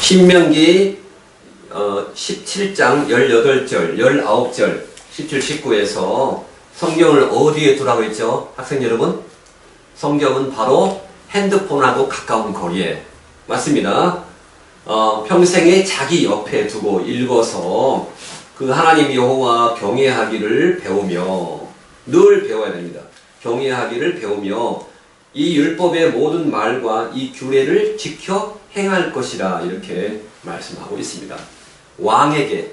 신명기 17장 18절, 19절, 17, 19에서 성경을 어디에 두라고 했죠? 학생 여러분? 성경은 바로 핸드폰하고 가까운 거리에. 맞습니다. 평생에 자기 옆에 두고 읽어서 그 하나님 여호와 경외하기를 배우며, 늘 배워야 됩니다. 경외하기를 배우며 이 율법의 모든 말과 이 규례를 지켜 행할 것이라, 이렇게 말씀하고 있습니다. 왕에게,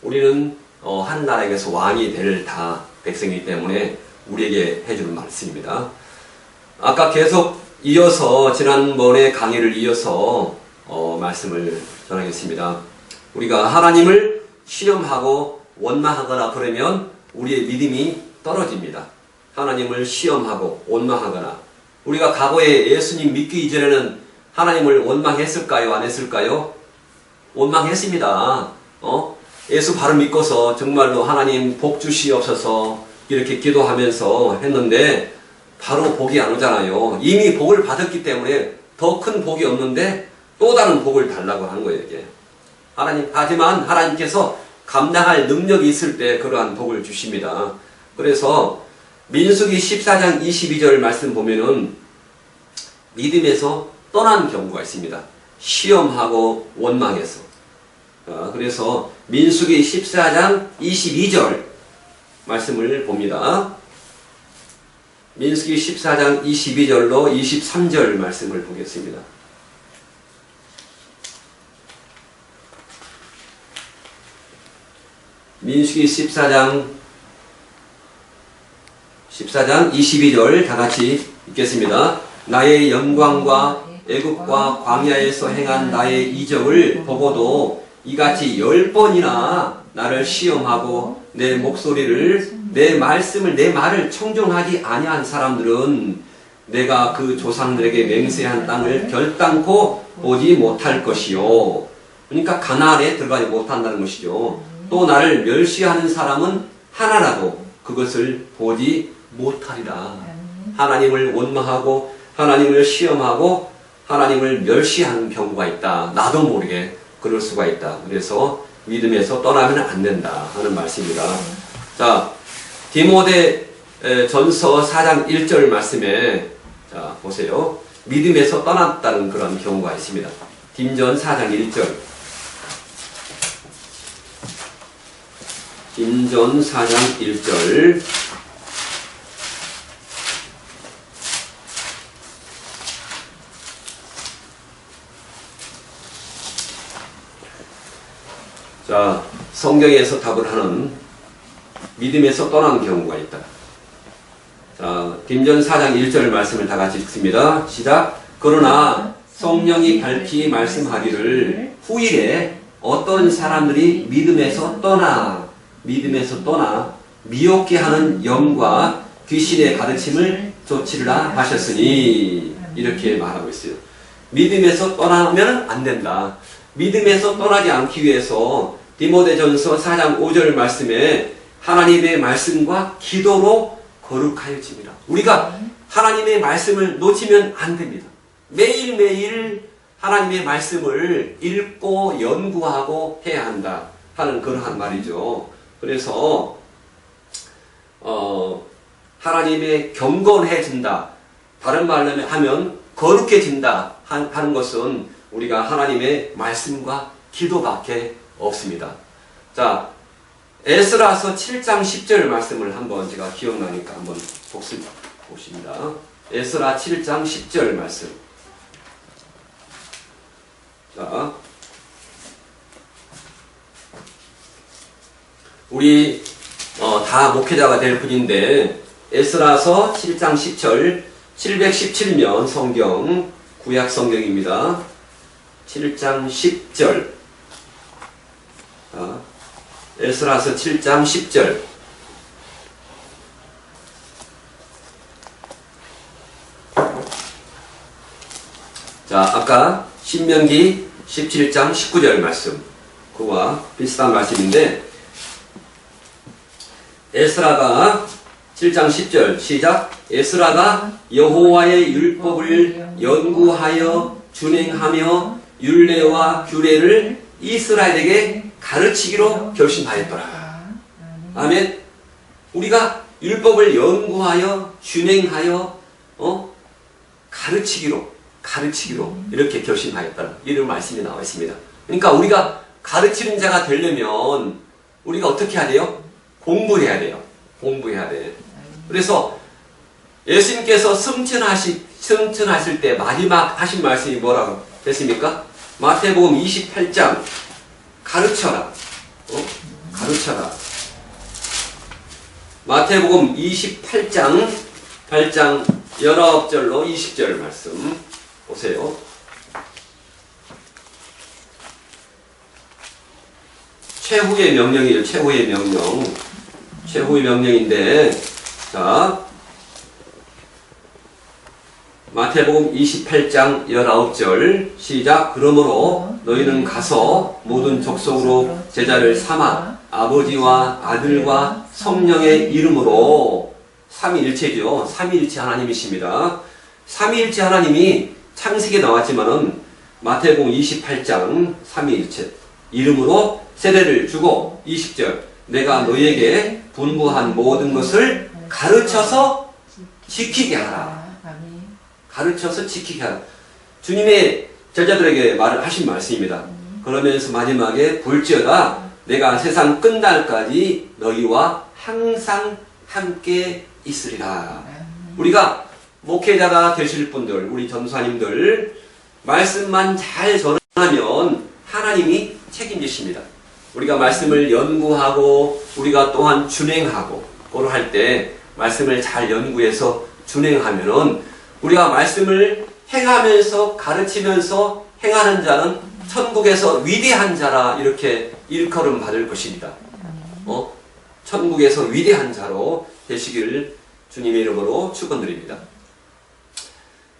우리는 한 나라에게서 왕이 될 다 백성이기 때문에 우리에게 해주는 말씀입니다. 아까 계속 이어서 지난번에 강의를 이어서 말씀을 전하겠습니다. 우리가 하나님을 시험하고 원망하거나 그러면 우리의 믿음이 떨어집니다. 하나님을 시험하고 원망하거나, 우리가 과거에 예수님 믿기 이전에는 하나님을 원망했을까요? 안 했을까요? 원망했습니다. 예수 바로 믿고서 정말로 하나님 복 주시옵소서 이렇게 기도하면서 했는데 바로 복이 안 오잖아요. 이미 복을 받았기 때문에 더 큰 복이 없는데 또 다른 복을 달라고 하는 거예요, 이게. 하지만 하나님께서 감당할 능력이 있을 때 그러한 복을 주십니다. 그래서 민수기 14장 22절 말씀 보면은 믿음에서 떠난 경우가 있습니다. 시험하고 원망해서. 그래서 민수기 14장 22절 말씀을 봅니다. 민수기 14장 22절로 23절 말씀을 보겠습니다. 민수기 14장 22절 다 같이 읽겠습니다. 나의 영광과 애국과 광야에서 행한 나의 이적을 보고도 이같이 10번이나 나를 시험하고 내 목소리를, 내 말씀을, 내 말을 청종하지 아니한 사람들은 내가 그 조상들에게 맹세한 땅을 결단코 보지 못할 것이요. 그러니까 가나안에 들어가지 못한다는 것이죠. 또 나를 멸시하는 사람은 하나라도 그것을 보지 못하리라. 하나님을 원망하고 하나님을 시험하고 하나님을 멸시하는 경우가 있다. 나도 모르게 그럴 수가 있다. 그래서 믿음에서 떠나면 안 된다 하는 말씀입니다. 자, 디모데 전서 4장 1절 말씀에, 자, 보세요. 믿음에서 떠났다는 그런 경우가 있습니다. 딘전 4장 1절. 딘전 4장 1절. 자, 성경에서 답을 하는 믿음에서 떠난 경우가 있다. 자, 딘전 4장 1절 말씀을 다 같이 읽습니다. 시작. 그러나 성령이 밝히 말씀하기를 후일에 어떤 사람들이 믿음에서 떠나 미혹게 하는 영과 귀신의 가르침을 좇으리라 하셨으니, 이렇게 말하고 있어요. 믿음에서 떠나면 안 된다. 믿음에서 떠나지 않기 위해서 디모데전서 4장 5절 말씀에 하나님의 말씀과 기도로 거룩하여집니다. 우리가 하나님의 말씀을 놓치면 안 됩니다. 매일매일 하나님의 말씀을 읽고 연구하고 해야 한다 하는 그러한 말이죠. 그래서 하나님의 경건해진다, 다른 말로 하면 거룩해진다 하는 것은 우리가 하나님의 말씀과 기도밖에 없습니다. 자, 에스라서 7장 10절 말씀을 한번 제가 기억나니까 한번 보십니다. 에스라 7장 10절 말씀. 자, 우리 다 목회자가 될 분인데 에스라서 7장 10절, 717면 성경, 구약 성경입니다. 7장 10절. 에스라서 7장 10절. 자, 아까 신명기 17장 19절 말씀, 그와 비슷한 말씀인데, 에스라가 7장 10절 시작. 에스라가 여호와의 율법을 연구하여 준행하며 율례와 규례를 이스라엘에게 가르치기로 결심하였더라. 아멘. 우리가 율법을 연구하여 준행하여 가르치기로 이렇게 결심하였더라. 이런 말씀이 나와 있습니다. 그러니까 우리가 가르치는 자가 되려면 우리가 어떻게 해야 돼요? 공부해야 돼요. 공부해야 돼. 그래서 예수님께서 승천하실 때 마지막 하신 말씀이 뭐라고 됐습니까? 마태복음 28장 가르쳐라. 가르쳐라. 마태복음 28장 8장 19절로 20절 말씀 보세요. 최후의 명령이에요. 최후의 명령. 최후의 명령인데, 자, 마태복음 28장 19절 시작. 그러므로 너희는 가서 모든 족속으로 제자를 삼아 아버지와 아들과 성령의 이름으로 삼위일체죠. 삼위일체 하나님이십니다. 삼위일체 하나님이 창세기에 나왔지만은 마태복음 28장 삼위일체 이름으로 세례를 주고 20절 내가 너희에게 분부한 모든 것을 가르쳐서 지키게 하라. 가르쳐서 지키게 하라. 주님의 제자들에게 말을 하신 말씀입니다. 그러면서 마지막에 볼지어다 내가 세상 끝날까지 너희와 항상 함께 있으리라. 우리가 목회자가 되실 분들, 우리 전사님들 말씀만 잘 전하면 하나님이 책임지십니다. 우리가 말씀을 연구하고 우리가 또한 준행하고 그걸 할 때 말씀을 잘 연구해서 준행하면은 우리가 말씀을 행하면서 가르치면서 행하는 자는 천국에서 위대한 자라 이렇게 일컬음 받을 것입니다. 천국에서 위대한 자로 되시기를 주님의 이름으로 축원드립니다.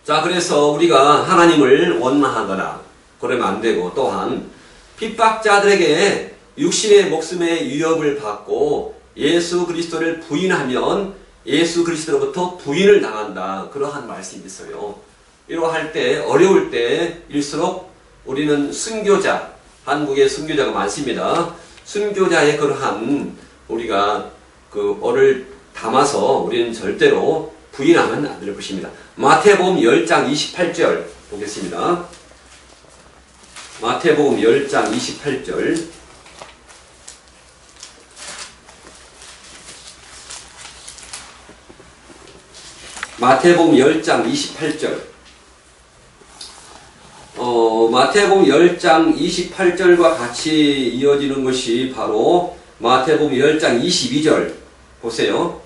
자, 그래서 우리가 하나님을 원망하거나 그러면 안 되고 또한 핍박자들에게 육신의 목숨의 위협을 받고 예수 그리스도를 부인하면 예수 그리스도로부터 부인을 당한다. 그러한 말씀이 있어요. 이러할 때 어려울 때일수록 우리는 순교자, 한국에 순교자가 많습니다. 순교자의 그러한 우리가 그 어를 담아서 우리는 절대로 부인하면 안 될 것입니다. 마태복음 10장 28절 보겠습니다. 마태복음 10장 28절 마태복음 10장 28절 마태복음 10장 28절과 같이 이어지는 것이 바로 마태복음 10장 22절 보세요.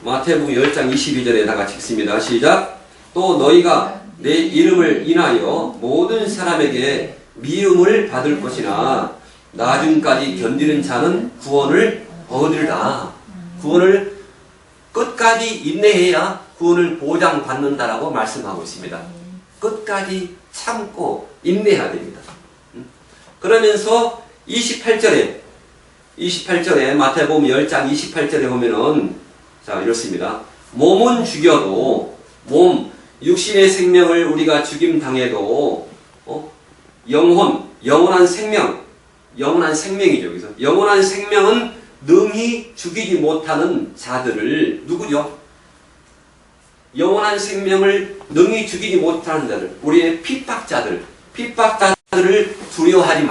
마태복음 10장 22절에 다 같이 읽습니다. 시작. 또 너희가 내 이름을 인하여 모든 사람에게 미움을 받을 것이나 나중까지 견디는 자는 구원을 얻으리라. 구원을 끝까지 인내해야 구원을 보장받는다라고 말씀하고 있습니다. 끝까지 참고 인내해야 됩니다. 그러면서 28절에 마태복음 10장 28절에 보면은 자 이렇습니다. 몸은 죽여도 육신의 생명을 우리가 죽임당해도 영원한 생명이죠. 여기서 영원한 생명은 능히 죽이지 못하는 자들을 누구죠? 영원한 생명을 능히 죽이지 못하는 자들, 우리의 핍박자들을 두려워하지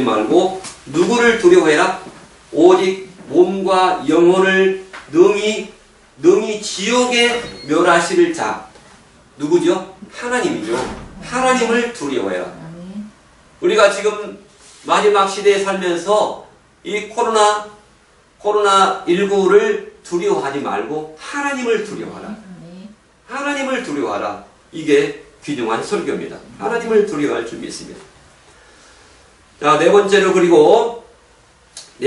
말고 누구를 두려워해라? 오직 몸과 영혼을 능히 지옥에 멸하실 자 누구죠? 하나님이죠. 하나님을 두려워해라. 우리가 지금 마지막 시대에 살면서 이 코로나19를 두려워하지 말고 하나님을 두려워하라. 하나님을 두려워하라. 이게 귀중한 설교입니다. 하나님을 두려워할 줄이 있습니다. 자, 네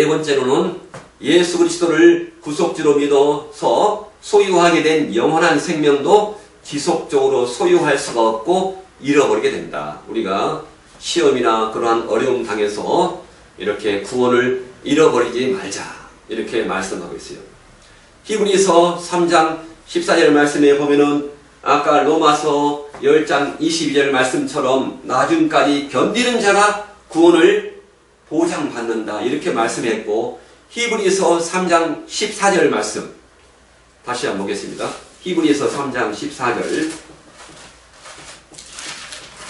번째로는 예수 그리스도를 구속주로 믿어서 소유하게 된 영원한 생명도 지속적으로 소유할 수가 없고 잃어버리게 된다. 우리가 시험이나 그러한 어려움 당해서 이렇게 구원을 잃어버리지 말자. 이렇게 말씀하고 있어요. 히브리서 3장 14절 말씀에 보면은 아까 로마서 10장 22절 말씀처럼 나중까지 견디는 자가 구원을 보장받는다. 이렇게 말씀했고, 히브리서 3장 14절 말씀 다시 한번 보겠습니다. 히브리서 3장 14절.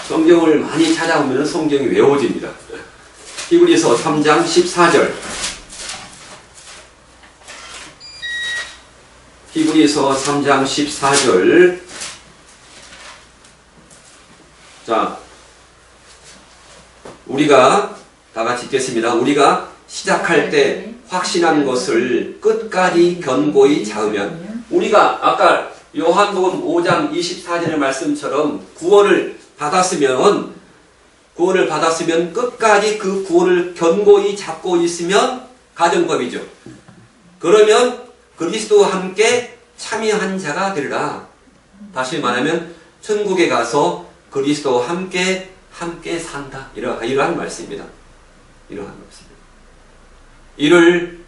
성경을 많이 찾아보면 성경이 외워집니다. 히브리서 3장 14절. 히브리서 3장 14절. 자, 우리가 다 같이 읽겠습니다. 우리가 시작할 때 확신한 것을 끝까지 견고히 잡으면, 우리가 아까 요한복음 5장 24절의 말씀처럼 구원을 받았으면 끝까지 그 구원을 견고히 잡고 있으면 가정법이죠. 그러면 그리스도와 함께 참여한 자가 되리라. 다시 말하면 천국에 가서 그리스도와 함께 산다. 이러한 말씀입니다. 이러한 말씀입니다. 이를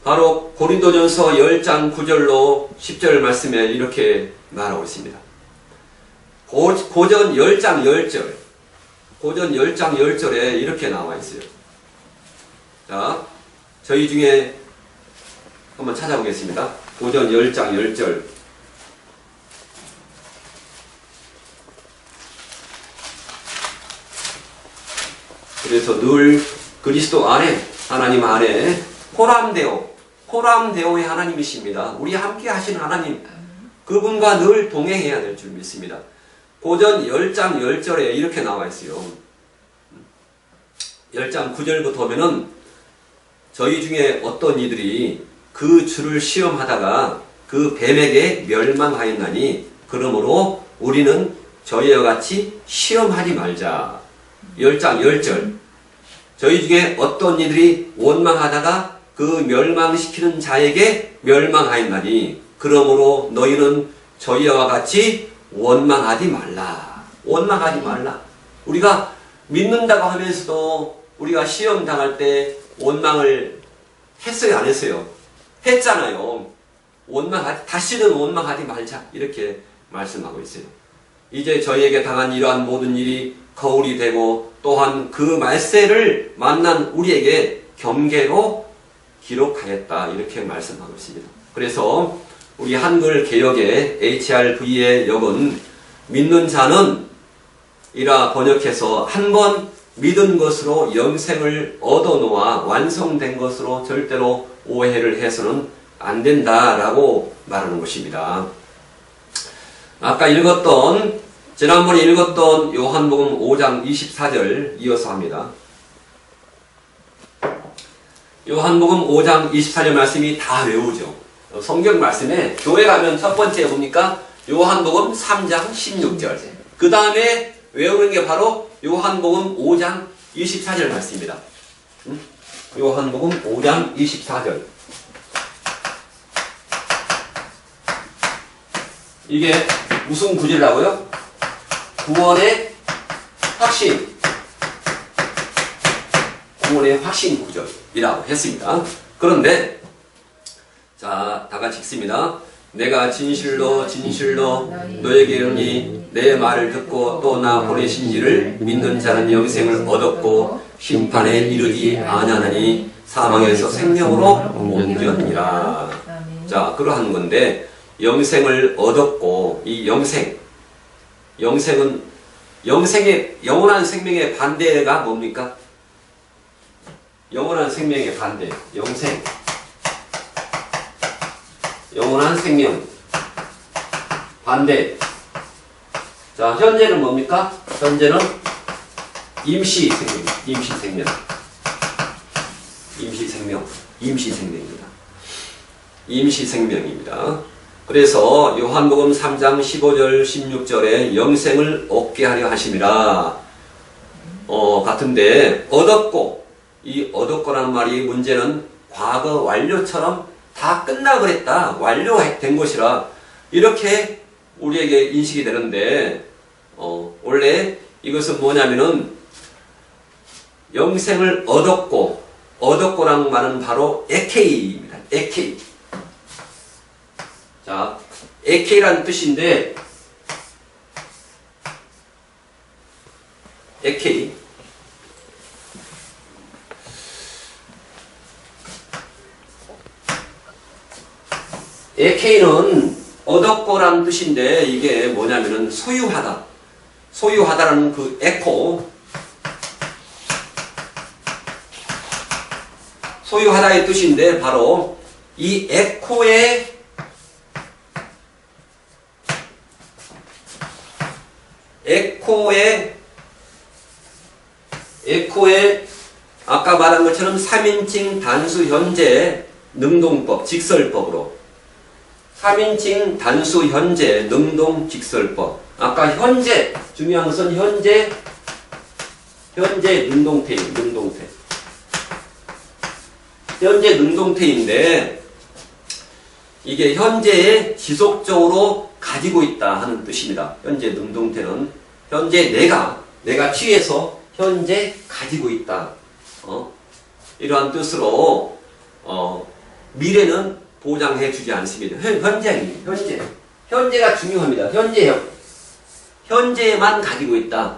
바로 고린도전서 10장 9절로 10절 말씀에 이렇게 말하고 있습니다. 고전 10장 10절. 고전 10장 10절에 이렇게 나와 있어요. 자, 저희 중에 한번 찾아보겠습니다. 고전 10장 10절. 그래서 늘 그리스도 안에, 하나님 안에 호람데오의 하나님이십니다. 우리 함께 하시는 하나님, 그분과 늘 동행해야 될 줄 믿습니다. 고전 10장 10절에 이렇게 나와 있어요. 10장 9절부터 보면은 저희 중에 어떤 이들이 그 주를 시험하다가 그 뱀에게 멸망하였나니 그러므로 우리는 저희와 같이 시험하지 말자. 10장 10절. 저희 중에 어떤 이들이 원망하다가 그 멸망시키는 자에게 멸망하였나니 그러므로 너희는 저희와 같이 원망하지 말라. 원망하지 말라. 우리가 믿는다고 하면서도 우리가 시험 당할 때 원망을 했어요, 안 했어요? 했잖아요. 다시는 원망하지 말자. 이렇게 말씀하고 있어요. 이제 저희에게 당한 이러한 모든 일이 거울이 되고 또한 그 말세를 만난 우리에게 경계로 기록하였다. 이렇게 말씀하고 있습니다. 그래서 우리 한글 개역의 HRV의 역은 믿는 자는 이라 번역해서 한 번 믿은 것으로 영생을 얻어놓아 완성된 것으로 절대로 오해를 해서는 안 된다라고 말하는 것입니다. 아까 지난번에 읽었던 요한복음 5장 24절 이어서 합니다. 요한복음 5장 24절 말씀이 다 외우죠. 성경 말씀에 교회 가면 첫 번째 뭡니까? 요한복음 3장 16절. 그 다음에 외우는 게 바로 요한복음 5장 24절 말씀입니다. 요한복음 5장 24절. 이게 무슨 구절이라고요? 구원의 확신. 구원의 확신 구절이라고 했습니다. 그런데 자, 다 같이 읽습니다. 내가 진실로 너에게 이르니 내 말을 듣고 또 나 보내신 이를 믿는 자는 영생을 얻었고 심판에 이르지 아니하나니 사망에서 생명으로 옮겼니라. 자, 그러한 건데 영생을 얻었고 이 영생은 영원한 생명의 반대가 뭡니까? 영원한 생명의 반대, 영원한 생명 반대. 자, 현재는 뭡니까? 현재는 임시생명입니다. 임시생명입니다. 그래서 요한복음 3장 15절 16절에 영생을 얻게 하려 하심이라 같은데 얻었고, 이 얻었고라는 말이 문제는 과거 완료처럼 다 끝나 그랬다, 완료된 것이라 이렇게 우리에게 인식이 되는데 원래 이것은 뭐냐면은 영생을 얻었고라는 말은 바로 에케이입니다. 에케이. 자, 에케이라는 뜻인데 에케이. 에케이는 얻었고라는 뜻인데 이게 뭐냐면은 소유하다. 소유하다라는 그 에코. 소유하다의 뜻인데 바로 이 에코의 아까 말한 것처럼 3인칭 단수 현재 능동법 직설법으로 3인칭 단수 현재 능동 직설법. 아까 현재 중요한 것은 현재 능동태임. 현재 능동태인데 이게 현재에 지속적으로 가지고 있다 하는 뜻입니다. 현재 능동태는 현재 내가 취해서 현재 가지고 있다. 이러한 뜻으로 미래는 보장해 주지 않습니다. 현재입니다. 현재가 중요합니다. 현재만 가지고 있다.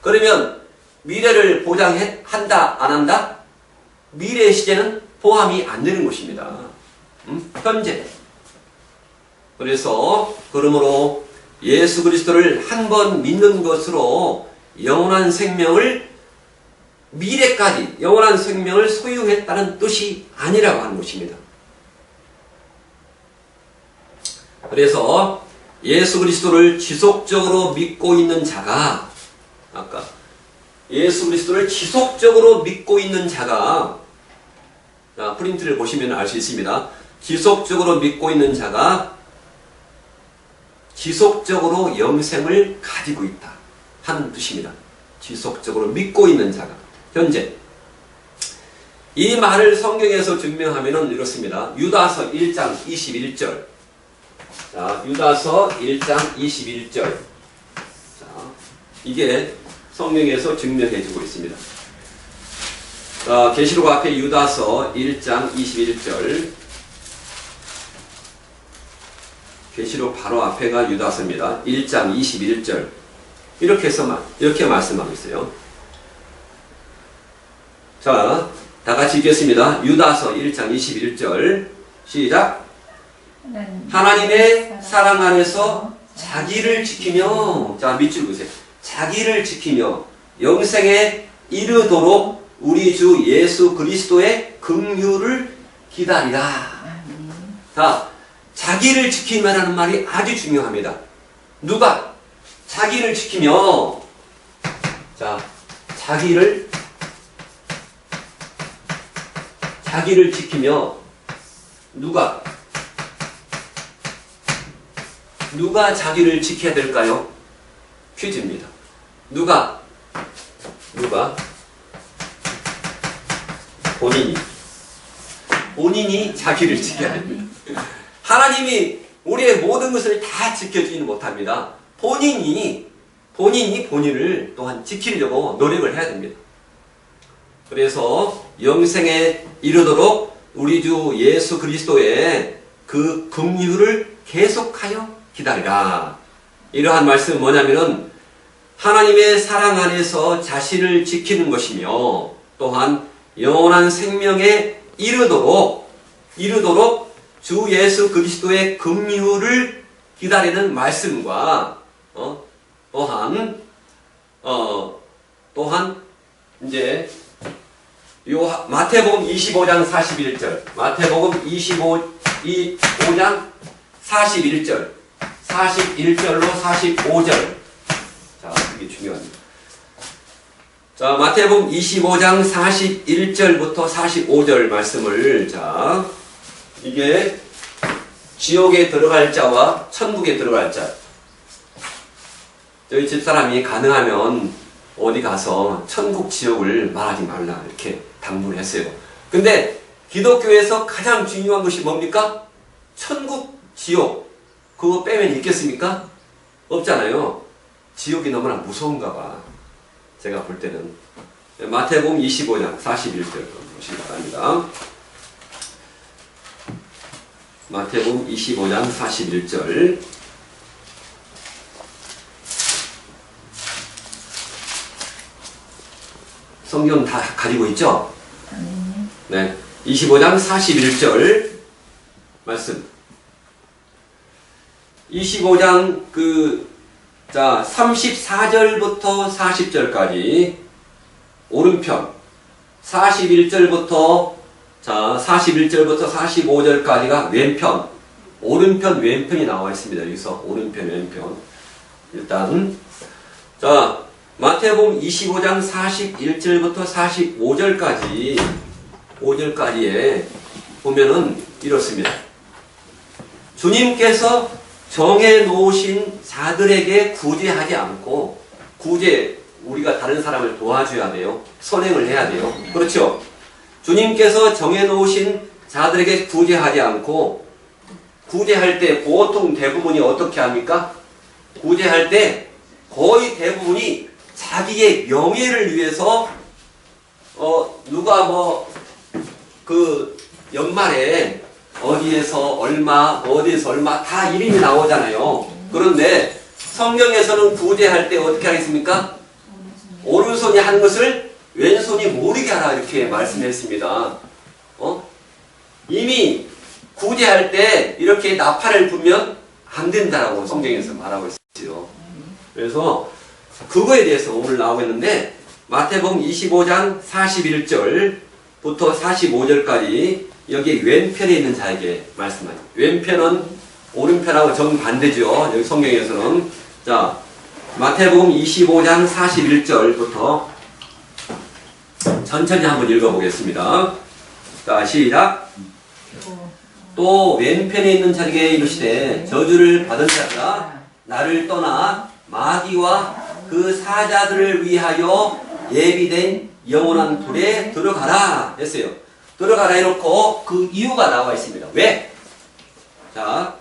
그러면 미래를 보장한다 안 한다? 미래의 시제는 포함이 안 되는 것입니다. 현재. 그러므로 예수 그리스도를 한 번 믿는 것으로 영원한 생명을 미래까지 영원한 생명을 소유했다는 뜻이 아니라고 하는 것입니다. 그래서 예수 그리스도를 지속적으로 믿고 있는 자가 아까 예수 그리스도를 지속적으로 믿고 있는 자가 자, 프린트를 보시면 알 수 있습니다. 지속적으로 믿고 있는 자가 지속적으로 영생을 가지고 있다 하는 뜻입니다. 지속적으로 믿고 있는 자가 현재 이 말을 성경에서 증명하면 이렇습니다. 유다서 1장 21절 자, 유다서 1장 21절 자, 이게 성경에서 증명해주고 있습니다. 계시록 앞에 유다서 1장 21절 계시록 바로 앞에가 유다서입니다. 1장 21절 이렇게 말씀하고 있어요. 자, 다 같이 읽겠습니다. 유다서 1장 21절 시작. 하나님의 사랑 안에서 자기를 지키며 자 밑줄 보세요. 자기를 지키며 영생에 이르도록 우리 주 예수 그리스도의 긍휼을 기다리라. 자, 자기를 지키며라는 말이 아주 중요합니다. 누가 자기를 지키며 자, 자기를 지키며 누가 자기를 지켜야 될까요? 퀴즈입니다. 누가 본인이 자기를 지켜야 됩니다. 하나님이 우리의 모든 것을 다 지켜주지는 못합니다. 본인이 본인을 또한 지키려고 노력을 해야 됩니다. 그래서 영생에 이르도록 우리 주 예수 그리스도의 그 긍휼을 계속하여 기다리라. 이러한 말씀은 뭐냐면은 하나님의 사랑 안에서 자신을 지키는 것이며 또한 영원한 생명에 이르도록 주 예수 그리스도의 긍휼을 기다리는 말씀과 또한 이제 요 마태복음 25장 41절 마태복음 25장 41절로 45절 자 이게 중요합니다. 자 마태복음 25장 41절부터 45절 말씀을 자 이게 지옥에 들어갈 자와 천국에 들어갈 자 저희 집사람이 가능하면 어디 가서 천국 지옥을 말하지 말라 이렇게 당부를 했어요. 근데 기독교에서 가장 중요한 것이 뭡니까? 천국 지옥 그거 빼면 있겠습니까? 없잖아요. 지옥이 너무나 무서운가 봐. 제가 볼 때는 마태복음 25장 41절 보시기 바랍니다. 마태복음 25장 41절 성경 다 가지고 있죠? 네. 25장 41절 말씀. 25장 34절부터 40절까지 오른편, 41절부터 45절까지가 왼편, 오른편, 왼편이 나와 있습니다. 여기서 오른편, 왼편. 일단 마태복음 25장 41절부터 45절까지에 보면은 이렇습니다. 주님께서 정해놓으신 자들에게 구제하지 않고, 우리가 다른 사람을 도와줘야 돼요. 선행을 해야 돼요. 그렇죠? 주님께서 정해놓으신 자들에게 구제하지 않고, 구제할 때 보통 대부분이 어떻게 합니까? 구제할 때 거의 대부분이 자기의 명예를 위해서 누가 연말에 어디에서 얼마 다 이름이 나오잖아요. 그런데 성경에서는 구제할 때 어떻게 하겠습니까? 오른손이 한 것을 왼손이 모르게 하라 이렇게 말씀했습니다. 이미 구제할 때 이렇게 나팔을 불면 안 된다라고 성경에서 말하고 있어요. 그래서 그거에 대해서 오늘 나오겠는데, 마태복음 25장 41절부터 45절까지 여기 왼편에 있는 자에게 말씀하죠. 왼편은 오른편하고 정반대죠. 여기 성경에서는. 자, 마태복음 25장 41절부터 천천히 한번 읽어보겠습니다. 자, 시작. 또 왼편에 있는 자에게 이르시되 저주를 받은 자들아 나를 떠나 마귀와 그 사자들을 위하여 예비된 영원한 불에 들어가라 했어요. 들어가라 해놓고 그 이유가 나와 있습니다. 왜? 자,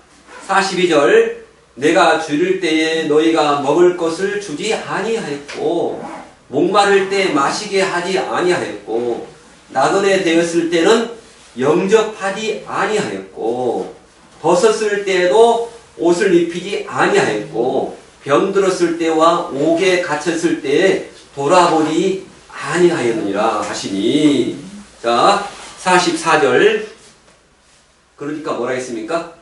42절 내가 줄일 때에 너희가 먹을 것을 주지 아니하였고 목마를 때 마시게 하지 아니하였고 나그네 되었을 때는 영접하지 아니하였고 벗었을 때에도 옷을 입히지 아니하였고 병들었을 때와 옥에 갇혔을 때에 돌아보지 아니하였느니라 하시니. 자, 44절 그러니까 뭐라 했습니까?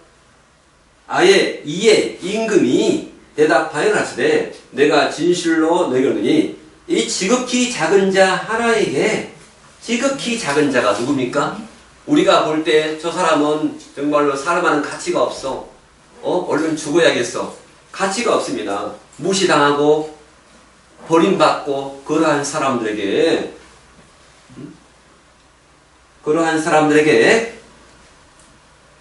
아예 이에 임금이 대답하여 가로되 내가 진실로 너희에게 이르노니 이 지극히 작은 자 하나에게, 지극히 작은 자가 누굽니까? 우리가 볼 때 저 사람은 정말로 살아가는 가치가 없어. 얼른 죽어야겠어. 가치가 없습니다. 무시당하고 버림받고 그러한 사람들에게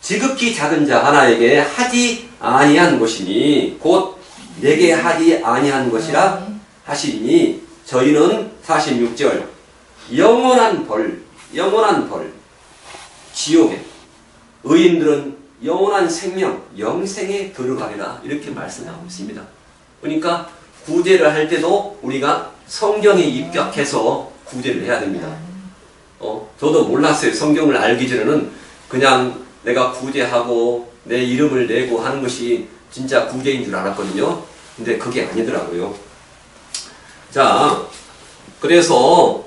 지극히 작은 자 하나에게 하지 아니한 것이니 곧 내게 하지 아니한 것이라 하시니 저희는 46절 영원한 벌 지옥에, 의인들은 영원한 생명 영생에 들어가리라 이렇게 말씀하고 있습니다. 그러니까 구제를 할 때도 우리가 성경에 입각해서 구제를 해야 됩니다. 저도 몰랐어요. 성경을 알기 전에는 그냥 내가 구제하고 내 이름을 내고 하는 것이 진짜 구제인 줄 알았거든요. 근데 그게 아니더라고요. 자, 그래서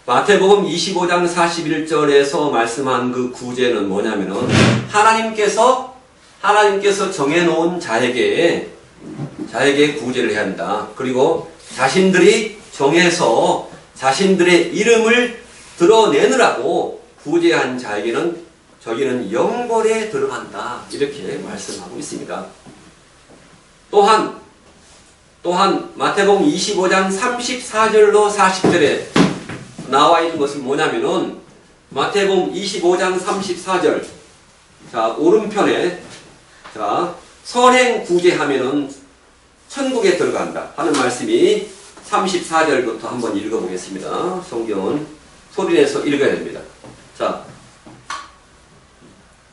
마태복음 25장 41절에서 말씀한 그 구제는 뭐냐면은 하나님께서 정해놓은 자에게 구제를 해야 한다. 그리고 자신들이 정해서 자신들의 이름을 드러내느라고 구제한 자에게는 저기는 영벌에 들어간다. 이렇게 말씀하고 있습니다. 또한 마태복음 25장 34절로 40절에 나와 있는 것은 뭐냐면은 마태복음 25장 34절 자 오른편에 자 선행 구제하면은 천국에 들어간다 하는 말씀이 34절부터 한번 읽어보겠습니다. 성경은 소리내서 읽어야 됩니다. 자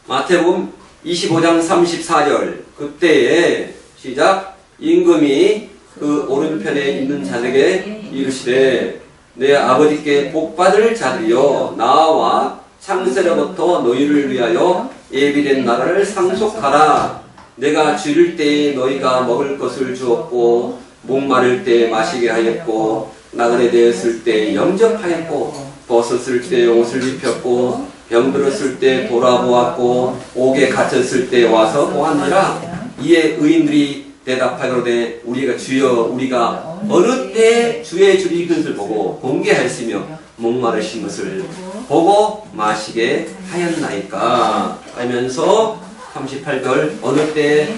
마태복음 25장 34절 그때에 시작 임금이 그 오른편에 있는 자들에게 이르시되 내 아버지께 복받을 자들이여 나와 창세로부터 너희를 위하여 예비된 나라를 상속하라. 내가 줄일 때에 너희가 먹을 것을 주었고 목마를 때 마시게 하였고 나그네 되었을 때 영접하였고 벗었을 때 옷을 입혔고 병들었을 때 돌아보았고 옥에 갇혔을 때 와서 보았느니라. 이에 의인들이 대답하기로되 우리가 주여 우리가 어느 때 주의 줄이 것을 보고 공개하였으며 목마르신 것을 보고 마시게 하였나이까 하면서 38절 어느 때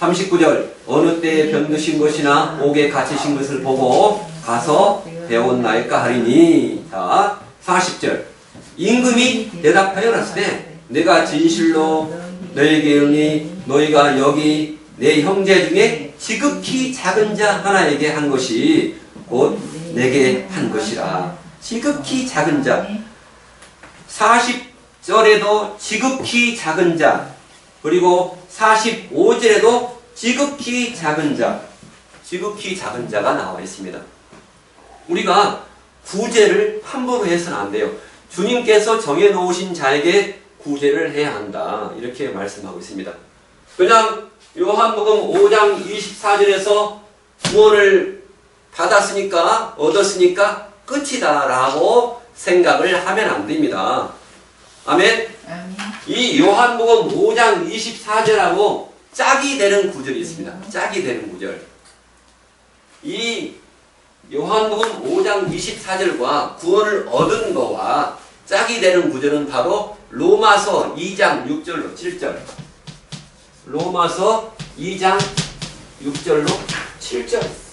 39절 어느 때 병드신 것이나 옥에 갇히신 것을 보고 가서 배웠나이까 하리니. 자 40절 임금이 대답하여 이르시되 내가 진실로 너희에게 이르니 너희가 여기 내 형제 중에 지극히 작은 자 하나에게 한 것이 곧 내게 한 것이라. 지극히 작은 자. 40절에도 지극히 작은 자, 그리고 45절에도 지극히 작은 자, 지극히 작은 자가 나와 있습니다. 우리가 구제를 함부로 해서는 안 돼요. 주님께서 정해놓으신 자에게 구제를 해야 한다, 이렇게 말씀하고 있습니다. 그냥 요한복음 5장 24절에서 구원을 받았으니까 얻었으니까 끝이다 라고 생각을 하면 안 됩니다. 아멘. 이 요한복음 5장 24절하고 짝이 되는 구절이 있습니다. 짝이 되는 구절. 이 요한복음 5장 24절과 구원을 얻은 거와 짝이 되는 구절은 바로 로마서 2장 6절로 7절. 로마서 2장 6절로 7절.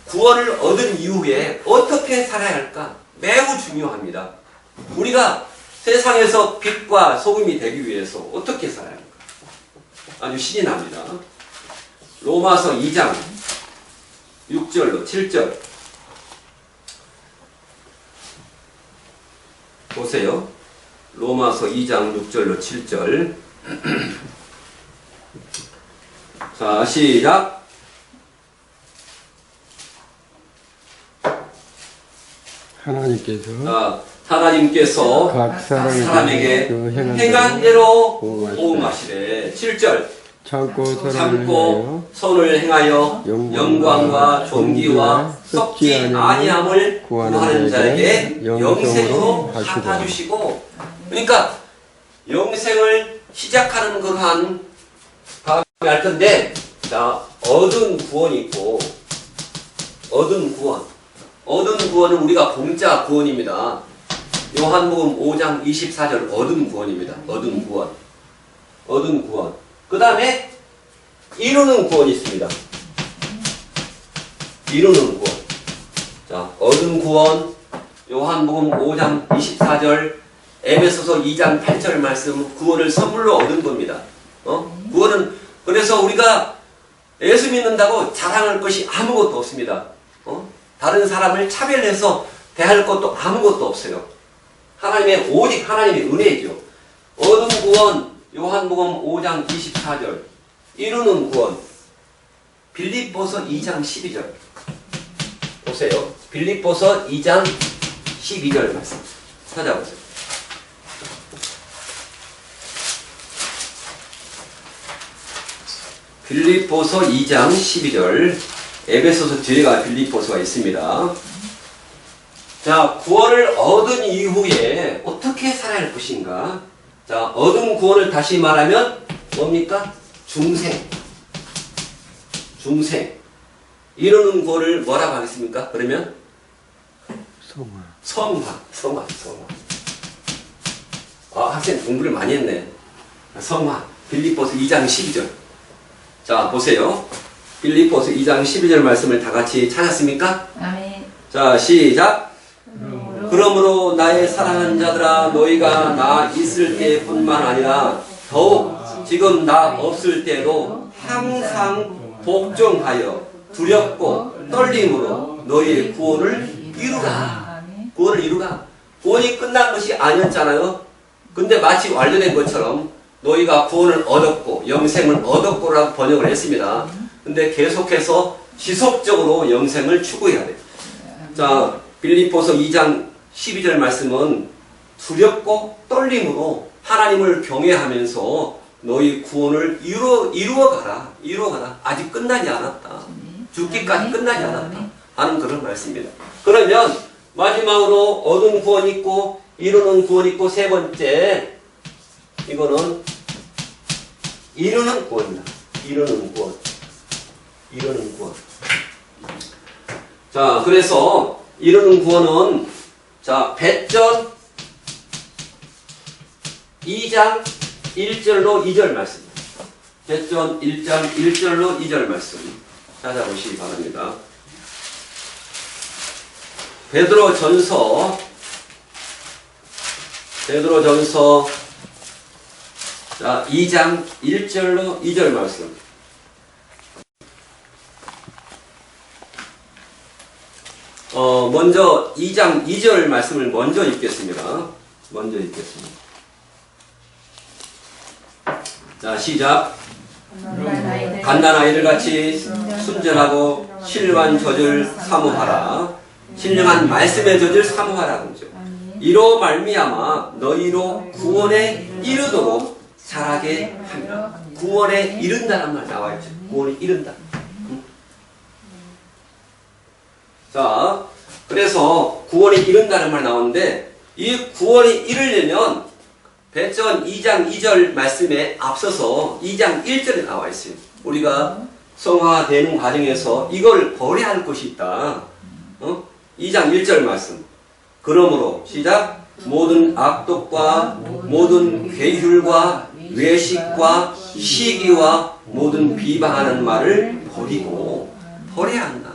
구원을 얻은 이후에 어떻게 살아야 할까? 매우 중요합니다. 우리가 세상에서 빛과 소금이 되기 위해서 어떻게 살아야 할까? 아주 신이 납니다. 로마서 2장 6절로 7절 보세요. 로마서 2장 6절로 7절. 자, 시작. 하나님께서 각 사람에게 그 행한 대로 보응하시되 보응하시되. 7절. 참고 선을 행하여 영광과 존귀와 썩지 아니함을 구하는 자에게 영생으로 갚아주시고. 그러니까 영생을 시작하는 그러한 다음에 할 건데, 자, 얻은 구원이 있고, 얻은 구원은 우리가 공짜 구원입니다. 요한복음 5장 24절 얻은 구원입니다. 얻은 구원. 그 다음에 이루는 구원이 있습니다. 이루는 구원. 자, 얻은 구원, 요한복음 5장 24절, 에베소서 2장 8절 말씀, 구원을 선물로 얻은 겁니다. 구원은, 그래서 우리가 예수 믿는다고 자랑할 것이 아무것도 없습니다. 다른 사람을 차별해서 대할 것도 아무것도 없어요. 오직 하나님의 은혜죠. 얻은 구원, 요한복음 5장 24절. 이루는 구원, 빌립보서 2장 12절. 보세요. 빌립보서 2장 12절 말씀 찾아보세요. 빌립보서 2장 12절. 에베소서 뒤에가 빌립보서가 있습니다. 자, 구원을 얻은 이후에 어떻게 살아야 할 것인가? 자, 얻은 구원을 다시 말하면 뭡니까? 중생. 이루는 구원을 뭐라고 하겠습니까? 그러면 성화. 학생 공부를 많이 했네. 성화. 빌립보서 2장 12절. 자, 보세요. 빌립보서 2장 12절 말씀을 다 같이 찾았습니까? 아멘. 자, 시작. 그러므로 나의 사랑하는 자들아, 너희가 나 있을 때뿐만 아니라 더욱 지금 나 없을 때도 항상 복종하여 두렵고 떨림으로 너희의 구원을 이루라. 구원이 끝난 것이 아니었잖아요. 근데 마치 완료된 것처럼 너희가 구원을 얻었고 영생을 얻었고라고 번역을 했습니다. 근데 계속해서 지속적으로 영생을 추구해야 돼요. 자, 빌립보서 2장 12절 말씀은 두렵고 떨림으로 하나님을 경외하면서 너희 구원을 이루어가라. 아직 끝나지 않았다. 죽기까지 끝나지 않았다. 하는 그런 말씀입니다. 그러면 마지막으로 얻은 구원 있고 이루는 구원 있고 세 번째 이거는 이루는 구원이다. 이루는 구원. 자, 그래서 이루는 구원은 자, 배전 2장 1절로 2절 말씀. 배전 1장 1절로 2절 말씀 찾아보시기 바랍니다. 베드로전서 자, 2장 1절로 2절 말씀. 먼저 2장 2절 말씀을 먼저 읽겠습니다. 자, 시작. 갓난 아이들 같이 순전하고 신령한 젖을 사모하라. 신령한 말씀의 젖을 사모하라. 그러죠. 이로 말미암아 너희로 구원에 이르도록 자라게 하리라. 구원에 이른다는 말 나와 있죠. 구원에 이른다. 자, 그래서 구원에 이른다는 말 나오는데 이 구원에 이르려면 배전 2장 2절 말씀에 앞서서 2장 1절에 나와 있어요. 우리가 성화되는 과정에서 이걸 버려야 할 것이 있다. 2장 1절 말씀. 그러므로 시작. 모든 악독과 모든 괴휼과 외식과 시기와 모든 비방하는 말을 버려야 한다.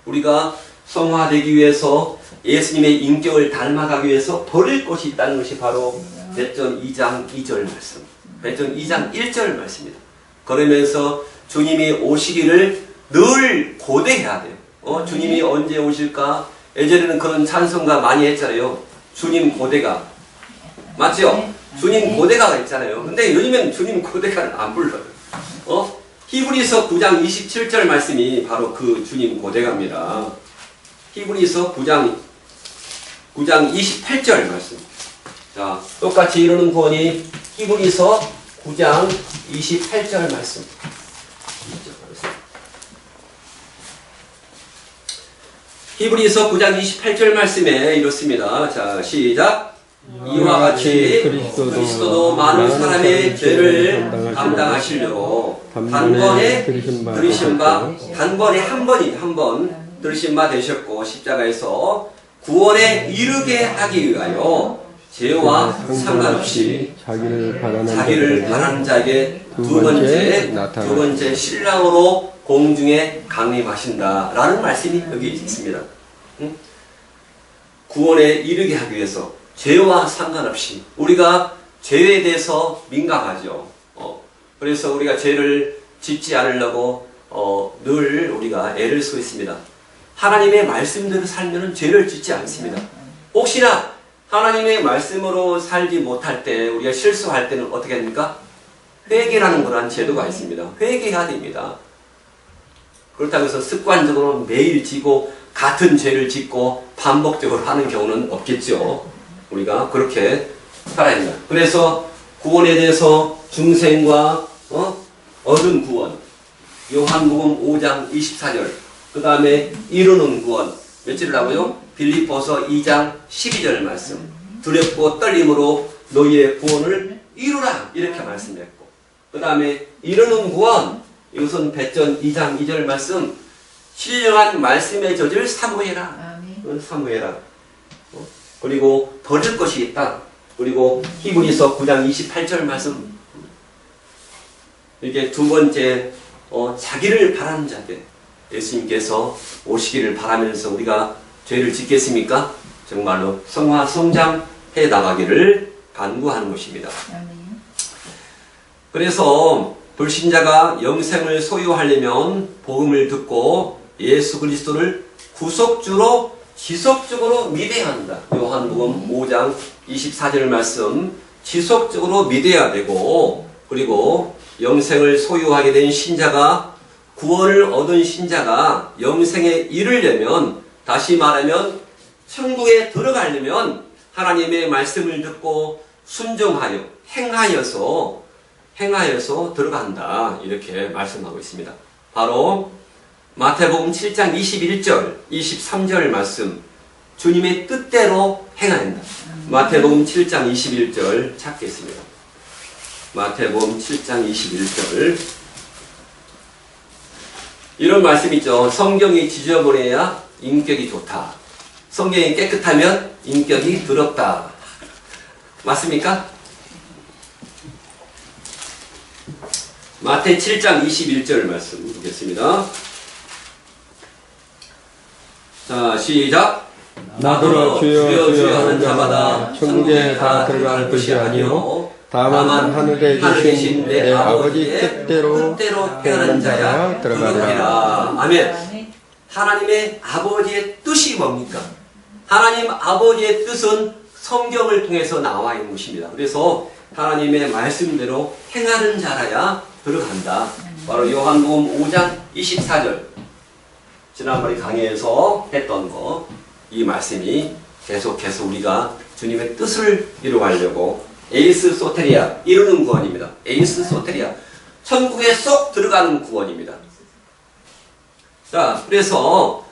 우리가 성화되기 위해서 예수님의 인격을 닮아가기 위해서 버릴 것이 있다는 것이 바로 배전 2장 2절 말씀, 배전 2장 1절 말씀입니다. 그러면서 주님이 오시기를 늘 고대해야 돼요. 주님이 언제 오실까? 예전에는 그런 찬송가 많이 했잖아요. 주님 고대가. 맞죠? 주님 고대가가 있잖아요. 근데 요즘엔 주님 고대가는 안 불러요. 히브리서 9장 27절 말씀이 바로 그 주님 고대가입니다. 히브리서 9장 28절 말씀. 자, 똑같이 이루는 구원이 히브리서 9장 28절 말씀. 히브리서 9장 28절 말씀에 이렇습니다. 자, 시작. 이와 같이 그리스도도 많은 사람의 죄를 감당하시려고 단번에 들으신 바, 단번에 한 번 들으신 바 되셨고 십자가에서 구원에 이르게 하기 위하여 죄와 상관없이 자기를 바라는 자에게 두 번째 신랑으로 공중에 강림하신다라는 말씀이 여기 있습니다. 구원에 이르게 하기 위해서 죄와 상관없이 우리가 죄에 대해서 민감하죠. 그래서 우리가 죄를 짓지 않으려고 늘 우리가 애를 쓰고 있습니다. 하나님의 말씀대로 살면 죄를 짓지 않습니다. 혹시나 하나님의 말씀으로 살지 못할 때 우리가 실수할 때는 어떻게 합니까? 회개라는 그러한 제도가 있습니다. 회개해야 됩니다. 그렇다고 해서 습관적으로 매일 지고 같은 죄를 짓고 반복적으로 하는 경우는 없겠죠. 우리가 그렇게 살아야 합니다. 그래서 구원에 대해서 중생과 얻은 구원, 요한복음 5장 24절, 그 다음에 이루는 구원, 며칠이라고요? 빌립보서 2장 12절 말씀. 두렵고 떨림으로 너희의 구원을 이루라, 이렇게 말씀했고, 그 다음에 이루는 구원, 이것은 배전 2장 2절 말씀. 신령한 말씀의 젖을 사모해라. 사모해라. 그리고 버릴 것이 있다. 그리고 히브리서 9장 28절 말씀. 이게 두 번째, 자기를 바라는 자들. 예수님께서 오시기를 바라면서 우리가 죄를 짓겠습니까? 정말로 성화 성장해 나가기를 간구하는 것입니다. 그래서 불신자가 영생을 소유하려면 복음을 듣고 예수 그리스도를 구속주로 지속적으로 믿어야 한다. 요한복음 5장 24절 말씀, 지속적으로 믿어야 되고, 그리고 영생을 소유하게 된 신자가, 구원을 얻은 신자가 영생에 이르려면, 다시 말하면 천국에 들어가려면 하나님의 말씀을 듣고 순종하여 행하여서 행하여서 들어간다. 이렇게 말씀하고 있습니다. 바로 마태복음 7장 21절, 23절 말씀. 주님의 뜻대로 행해야 한다. 마태복음 7장 21절 찾겠습니다. 마태복음 7장 21절. 이런 말씀 있죠. 성경이 지저분해야 인격이 좋다. 성경이 깨끗하면 인격이 더럽다. 맞습니까? 마태 7장 21절 말씀 보겠습니다. 자, 시작. 나더러 주여 주여 하는 자마다 천국에 다 들어갈 것이 아니요 다만 하늘에 계신 내 아버지 뜻대로 행하는 자야 들어가리라. 아멘. 하나님의 아버지의 뜻이 뭡니까? 하나님 아버지의 뜻은 성경을 통해서 나와 있는 것입니다. 그래서 하나님의 말씀대로 행하는 자라야 들어간다. 바로 요한복음 5장 24절. 지난번에 강의에서 했던 거, 이 말씀이 계속해서 우리가 주님의 뜻을 이루어가려고 에이스 소테리아, 이루는 구원입니다. 에이스 소테리아, 천국에 쏙 들어가는 구원입니다. 자, 그래서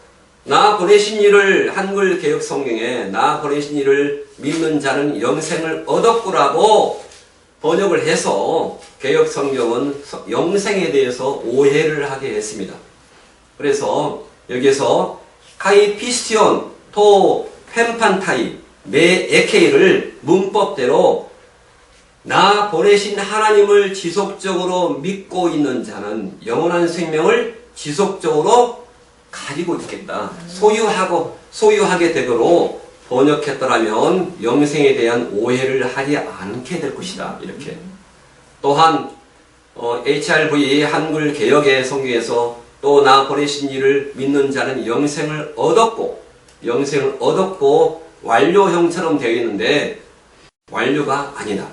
나 보내신 이를 한글 개역 성경에 나 보내신 이를 믿는 자는 영생을 얻었구라고 번역을 해서 개역 성경은 영생에 대해서 오해를 하게 했습니다. 그래서 여기서 카이피스티온 토 펜판타이 메 에케이를 문법대로 나 보내신 하나님을 지속적으로 믿고 있는 자는 영원한 생명을 지속적으로 가지고 있겠다. 소유하게 되도록 번역했더라면 영생에 대한 오해를 하지 않게 될 것이다. 이렇게. 또한 HRV 한글 개역의 성경에서 또 나 보내신 이를 믿는 자는 영생을 얻었고 완료형처럼 되어 있는데 완료가 아니다.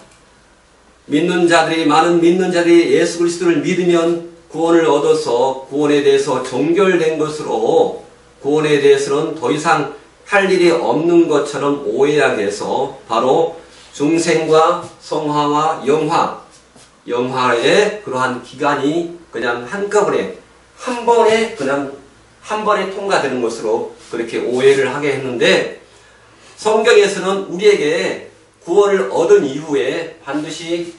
많은 믿는 자들이 예수 그리스도를 믿으면 구원을 얻어서 구원에 대해서 종결된 것으로 구원에 대해서는 더 이상 할 일이 없는 것처럼 오해하게 해서 바로 중생과 성화와 영화의 그러한 기간이 그냥 한꺼번에 한 번에 통과되는 것으로 그렇게 오해를 하게 했는데 성경에서는 우리에게 구원을 얻은 이후에 반드시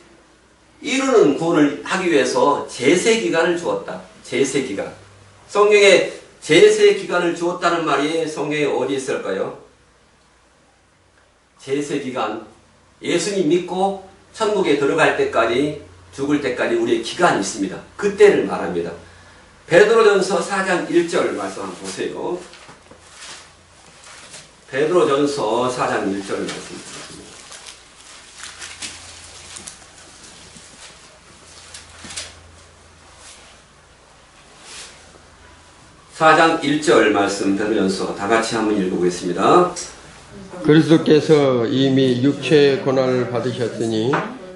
이루는 구원을 하기 위해서 제세기간을 주었다. 제세기간. 성경에 제세기간을 주었다는 말이 성경에 어디 있을까요? 제세기간. 예수님 믿고 천국에 들어갈 때까지 죽을 때까지 우리의 기간이 있습니다. 그때를 말합니다. 베드로전서 4장 1절 말씀 한번 보세요. 베드로전서 4장 1절 말씀. 4장 1절 말씀 베드로전서 다 같이 한번 읽어보겠습니다. 그리스도께서 이미 육체의 고난을 받으셨으니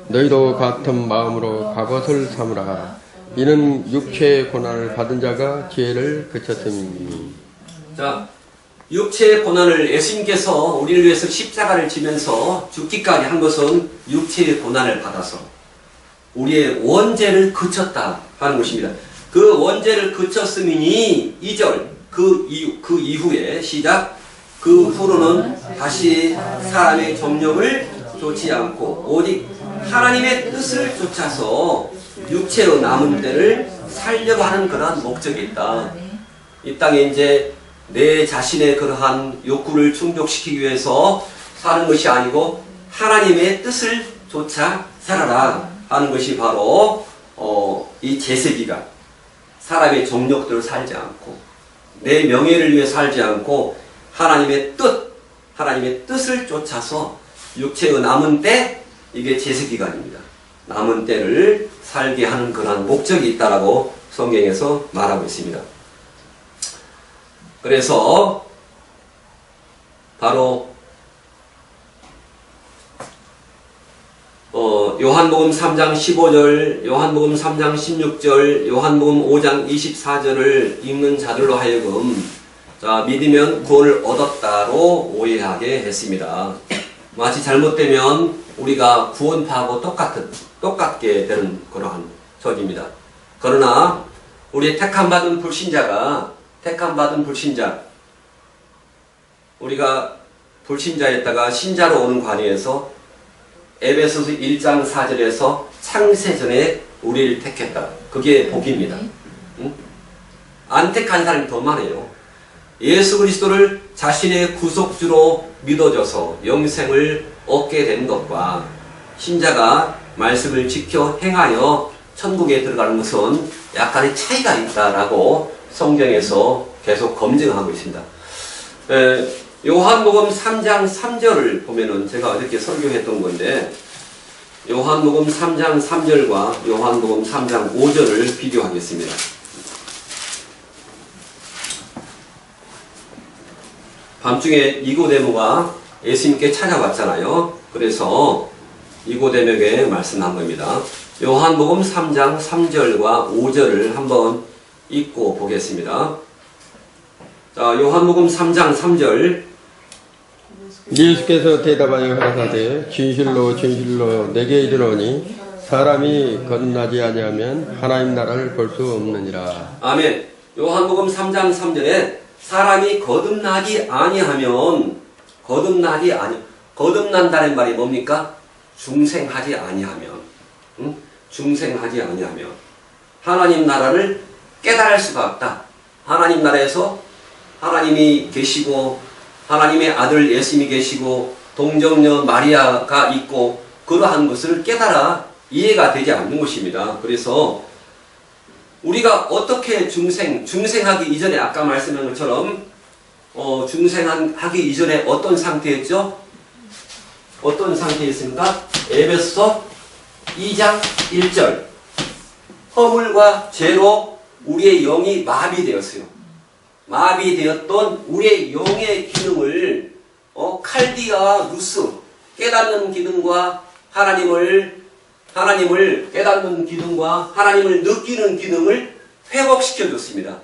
너희도 같은 마음으로 갑옷을 삼으라. 이는 육체의 고난을 받은 자가 지혜를 그쳤음이니. 자, 육체의 고난을 예수님께서 우리를 위해서 십자가를 지면서 죽기까지 한 것은 육체의 고난을 받아서 우리의 원죄를 그쳤다 하는 것입니다. 그 원죄를 그쳤음이니 2절 그 이후에 시작 그 후로는 다시 사람의 정욕을 쫓지 않고 오직 하나님의 뜻을 쫓아서 육체로 남은 때를 살려고 하는 그러한 목적이 있다. 이 땅에 이제 내 자신의 그러한 욕구를 충족시키기 위해서 사는 것이 아니고 하나님의 뜻을 쫓아 살아라 하는 것이 바로 이 제세기가 사람의 정욕대로 살지 않고 내 명예를 위해 살지 않고 하나님의 뜻을 쫓아서 육체의 남은 때 이게 제세기간입니다. 남은 때를 살게 하는 그러한 목적이 있다라고 성경에서 말하고 있습니다. 그래서 바로 요한복음 3장 15절, 요한복음 3장 16절, 요한복음 5장 24절을 읽는 자들로 하여금 자, 믿으면 구원을 얻었다로 오해하게 했습니다. 마치 잘못되면 우리가 구원파하고 똑같은 똑같게 되는 그러한 처지입니다. 그러나 우리 택함받은 불신자 우리가 불신자였다가 신자로 오는 과정에서 에베소서 1장 4절에서 창세전에 우리를 택했다. 그게 복입니다. 응? 안 택한 사람이 더 많아요. 예수 그리스도를 자신의 구속주로 믿어줘서 영생을 얻게 된 것과 신자가 말씀을 지켜 행하여 천국에 들어가는 것은 약간의 차이가 있다라고 성경에서 계속 검증하고 있습니다. 요한복음 3장 3절을 보면은 제가 어저께 설교했던 건데 요한복음 3장 3절과 요한복음 3장 5절을 비교하겠습니다. 밤중에 니고데모가 예수님께 찾아왔잖아요. 그래서 니고데모에게 말씀한 겁니다. 요한복음 3장 3절과 5절을 한번 읽고 보겠습니다. 자, 요한복음 3장 3절. 예수께서 대답하여 가라사대 진실로 진실로 내게 이르노니 사람이 거듭나지 아니하면 하나님 나라를 볼 수 없느니라. 아멘. 요한복음 3장 3절에 사람이 거듭나지 아니하면 거듭난다는 말이 뭡니까? 중생하지 아니하면, 응? 중생하지 아니하면 하나님 나라를 깨달을 수가 없다. 하나님 나라에서 하나님이 계시고 하나님의 아들 예수님이 계시고 동정녀 마리아가 있고 그러한 것을 깨달아 이해가 되지 않는 것입니다. 그래서 우리가 어떻게 중생하기 이전에 아까 말씀한 것처럼 중생하기 이전에 어떤 상태였죠? 어떤 상태였습니까? 에베소서 2장 1절 허물과 죄로 우리의 영이 마비되었어요. 마비되었던 우리의 영의 기능을 칼디아와 누스 깨닫는 기능과 하나님을 깨닫는 기능과 하나님을 느끼는 기능을 회복시켜 줬습니다.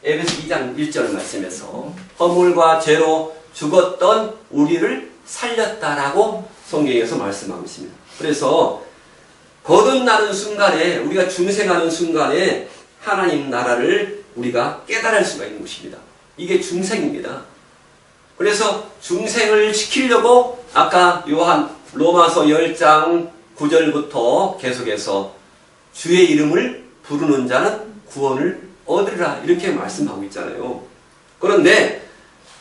에베소 2장 1절 말씀에서 허물과 죄로 죽었던 우리를 살렸다라고 성경에서 말씀하고 있습니다. 그래서 거듭나는 순간에 우리가 중생하는 순간에 하나님 나라를 우리가 깨달을 수가 있는 것입니다. 이게 중생입니다. 그래서 중생을 시키려고 아까 로마서 10장 9절부터 계속해서 주의 이름을 부르는 자는 구원을 얻으리라 이렇게 말씀하고 있잖아요. 그런데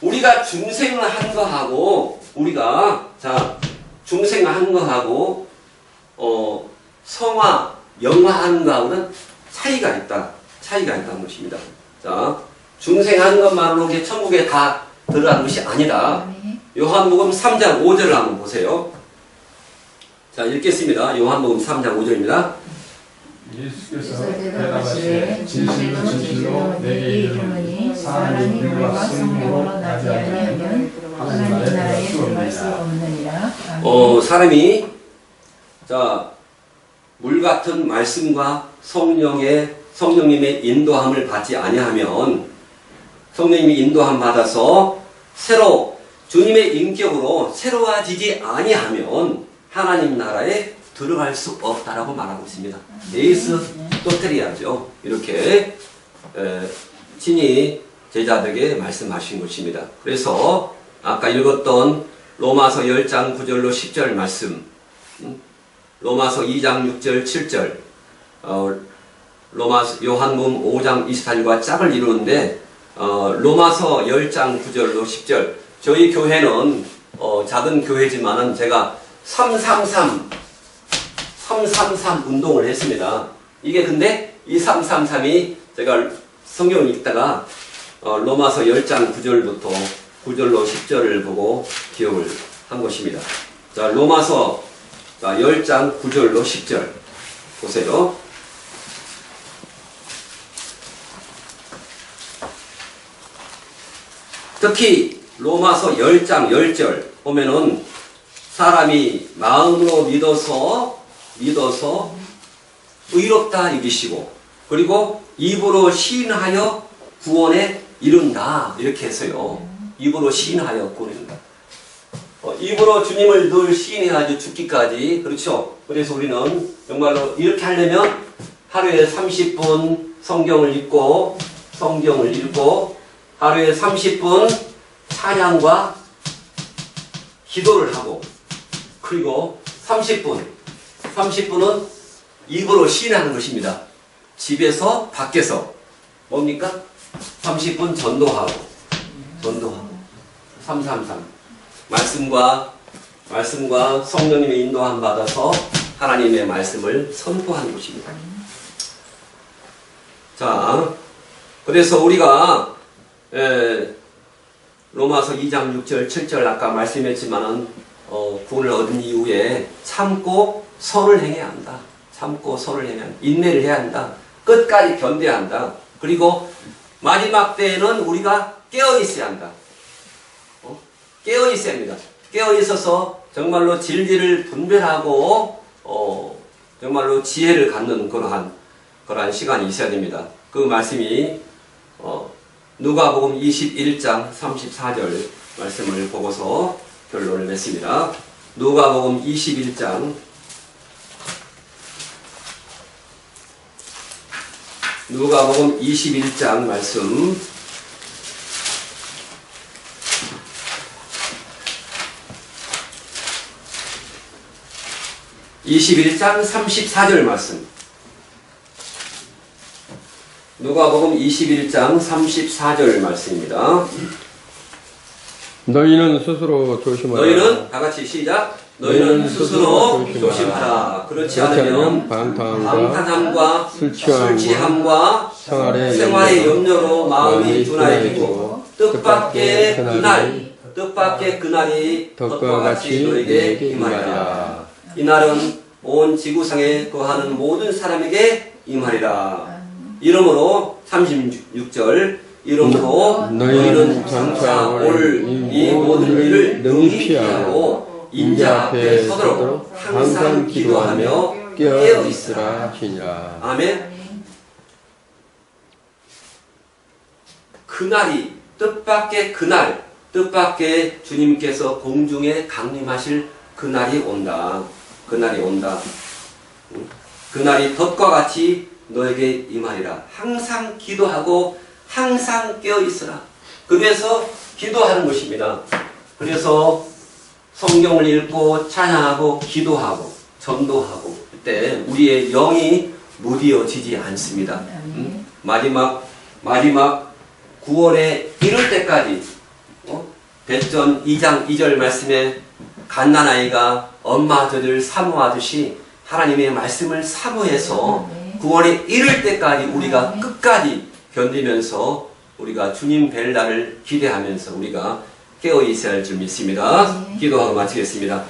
우리가 중생을 한 거하고 성화, 영화한 거하고는 차이가 있다는 것입니다. 자, 중생한 것만으로 천국에 다 들어가는 것이 아니라 요한복음 3장 5절을 한번 보세요. 자, 읽겠습니다. 요한복음 3장 5절입니다. 예수께서 대답하시되 진실로 진실로 내게 이르노니 사람이 물과 성령으로 나지 아니하면 하나님 나라에 들어갈 수 없느니라. 사람이 물 같은 말씀과 성령님의 인도함을 받지 아니하면 성령님이 인도함 받아서 주님의 인격으로 새로워지지 아니하면 하나님 나라에 들어갈 수 없다라고 말하고 있습니다. 에이스 또테리아죠. 이렇게 친히 제자들에게 말씀하신 것입니다. 그래서 아까 읽었던 로마서 10장 9절로 10절 말씀, 로마서 2장 6절 7절, 요한복음 5장 24절과 짝을 이루는데 로마서 10장 9절로 10절. 저희 교회는 작은 교회지만은 제가 333 운동을 했습니다. 이게 근데 이 333이 제가 성경을 읽다가 로마서 10장 9절부터 9절로 10절을 보고 기억을 한 것입니다. 자, 로마서 10장 9절로 10절 보세요. 특히 로마서 10장 10절 보면은 사람이 마음으로 믿어서 의롭다 여기시고 그리고 입으로 시인하여 구원에 이른다 이렇게 해서요. 입으로 시인하여 구원에 이른다. 입으로 주님을 늘 시인해야지 죽기까지. 그렇죠? 그래서 우리는 정말로 이렇게 하려면 하루에 30분 성경을 읽고 하루에 30분 찬양과 기도를 하고 그리고 30분은 입으로 시인하는 것입니다. 집에서 밖에서 뭡니까? 30분 전도하고 333 말씀과 성령님의 인도함 받아서 하나님의 말씀을 선포하는 것입니다. 자, 그래서 우리가 로마서 2장 6절 7절 아까 말씀했지만은 구원을 얻은 이후에 참고 선을 행해야 한다. 인내를 해야 한다. 끝까지 견뎌야 한다. 그리고 마지막 때에는 우리가 깨어 있어야 한다. 깨어 있어야 합니다. 깨어 있어서 정말로 진리를 분별하고 정말로 지혜를 갖는 그러한 시간이 있어야 됩니다. 그 말씀이 누가복음 21장 34절 말씀을 보고서 결론을 맺습니다. 누가복음 21장 말씀 21장 34절 말씀. 누가복음 21장 34절 말씀입니다. 너희는 스스로 조심하라. 너희는 다 같이 시작. 너희는 스스로 조심하라. 그렇지 않으면 방탕함과 술 취함과 생활의 염려로 마음이 둔하여지고 뜻밖의 그날이 덫과 같이 너에게 임하리라. 이날은 온 지구상에 거하는 모든 사람에게 임하리라. 이러므로 36절 이러므로 너희는 장차 올 이 모든 일을 능히 피하고 인자 앞에 서도록 항상 기도하며 깨어 있으라 하시니라. 아멘. 그날이 뜻밖의 주님께서 공중에 강림하실 그날이 온다. 그날이 덫과 같이 너에게 임하리라. 항상 기도하고 항상 깨어 있으라. 그래서 기도하는 것입니다. 그래서 성경을 읽고 찬양하고 기도하고 전도하고 그때 우리의 영이 무디어지지 않습니다. 마지막 구원에 이를 때까지 베드전 2장 2절 말씀에 갓난아이가 엄마 젖을 사모하듯이 하나님의 말씀을 사모해서 구원에 이를 때까지 우리가 끝까지 견디면서 우리가 주님 뵐 날을 기대하면서 우리가 깨어 있어야 할 줄 믿습니다. 기도하고 마치겠습니다.